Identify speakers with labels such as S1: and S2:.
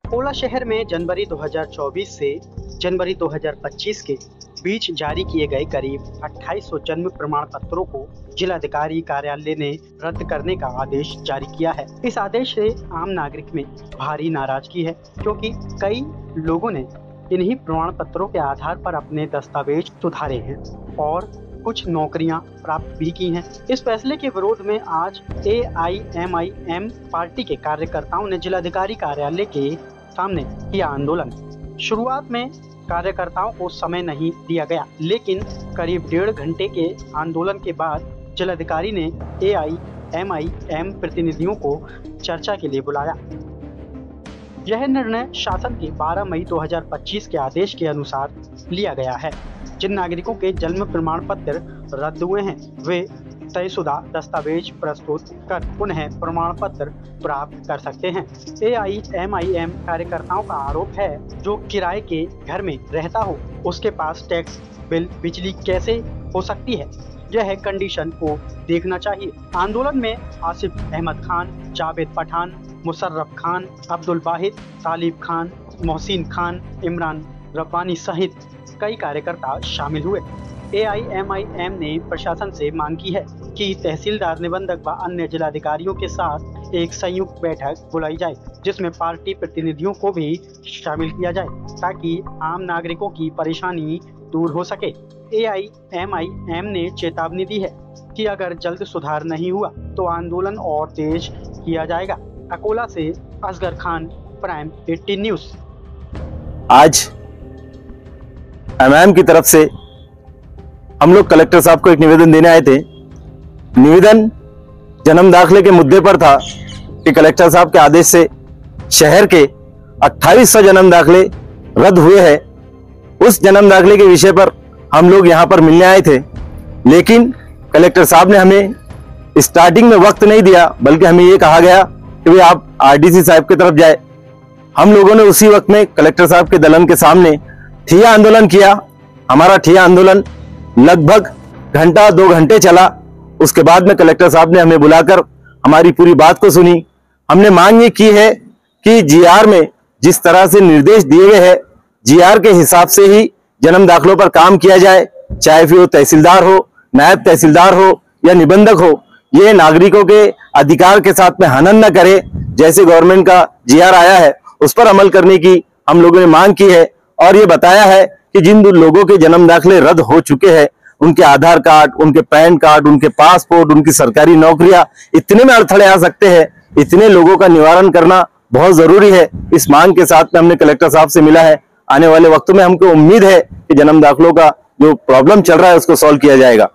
S1: अकोला शहर में जनवरी 2024 से जनवरी 2025 के बीच जारी किए गए करीब 2800 जन्म प्रमाण पत्रों को जिलाधिकारी कार्यालय ने रद्द करने का आदेश जारी किया है। इस आदेश से आम नागरिक में भारी नाराजगी है, क्योंकि कई लोगों ने इन्हीं प्रमाण पत्रों के आधार पर अपने दस्तावेज सुधारे हैं और कुछ नौकरियां प्राप्त भी की हैं। इस फैसले के विरोध में आज AIMIM पार्टी के कार्यकर्ताओं ने जिलाधिकारी कार्यालय के सामने किया आंदोलन। शुरुआत में कार्यकर्ताओं को समय नहीं दिया गया, लेकिन करीब 1.5 घंटे के आंदोलन के बाद जिलाधिकारी ने AIMIM प्रतिनिधियों को चर्चा के लिए बुलाया। यह निर्णय शासन के 12 मई 2025 के आदेश के अनुसार लिया गया है। जिन नागरिकों के जन्म प्रमाण पत्र रद्द हुए हैं, वे तयशुदा दस्तावेज प्रस्तुत कर पुनः प्रमाण पत्र प्राप्त कर सकते हैं। AIMIM कार्यकर्ताओं का आरोप है, जो किराए के घर में रहता हो उसके पास टैक्स बिल बिजली कैसे हो सकती है, यह कंडीशन को देखना चाहिए। आंदोलन में आसिफ अहमद खान, जावेद पठान, मुशर्रफ खान, अब्दुल वाहिद, तालिब खान, मोहसिन खान, इमरान रब्बानी सहित कई कार्यकर्ता शामिल हुए। AIMIM ने प्रशासन से मांग की है कि तहसीलदार, निबंधक व अन्य जिलाधिकारियों के साथ एक संयुक्त बैठक बुलाई जाए, जिसमें पार्टी प्रतिनिधियों को भी शामिल किया जाए, ताकि आम नागरिकों की परेशानी दूर हो सके। AIMIM ने चेतावनी दी है कि अगर जल्द सुधार नहीं हुआ तो आंदोलन और तेज किया जाएगा। अकोला से असगर खान, प्राइम 18 न्यूज।
S2: आज MIM की तरफ से हम लोग कलेक्टर साहब को एक निवेदन देने आए थे। निवेदन जन्म दाखिले के मुद्दे पर था कि कलेक्टर साहब के आदेश से शहर के 2800 जन्म दाखिले रद्द हुए हैं। उस जन्म दाखिले के विषय पर हम लोग यहाँ पर मिलने आए थे, लेकिन कलेक्टर साहब ने हमें स्टार्टिंग में वक्त नहीं दिया, बल्कि हमें ये कहा गया कि भाई आप RDC साहब की तरफ जाए। हम लोगों ने उसी वक्त में कलेक्टर साहब के दलन के सामने ठिया आंदोलन किया। हमारा ठिया आंदोलन लगभग 1-2 घंटे चला। उसके बाद में कलेक्टर साहब ने हमें बुलाकर हमारी पूरी बात को सुनी। हमने मांग ये की है कि GR में जिस तरह से निर्देश दिए गए हैं, GR के हिसाब से ही जन्म दाखिलों पर काम किया जाए, चाहे फिर वो तहसीलदार हो, नायब तहसीलदार हो या निबंधक हो। ये नागरिकों के अधिकार के साथ में हनन न करे। जैसे गवर्नमेंट का GR आया है उस पर अमल करने की हम लोगों ने मांग की है, और ये बताया है कि जिन लोगों के जन्म दाखिले रद्द हो चुके हैं, उनके आधार कार्ड, उनके पैन कार्ड, उनके पासपोर्ट, उनकी सरकारी नौकरियां, इतने में अड़थड़े आ सकते हैं। इतने लोगों का निवारण करना बहुत जरूरी है। इस मांग के साथ में हमने कलेक्टर साहब से मिला है। आने वाले वक्तों में हमको उम्मीद है कि जन्म दाखिलों का जो प्रॉब्लम चल रहा है उसको सॉल्व किया जाएगा।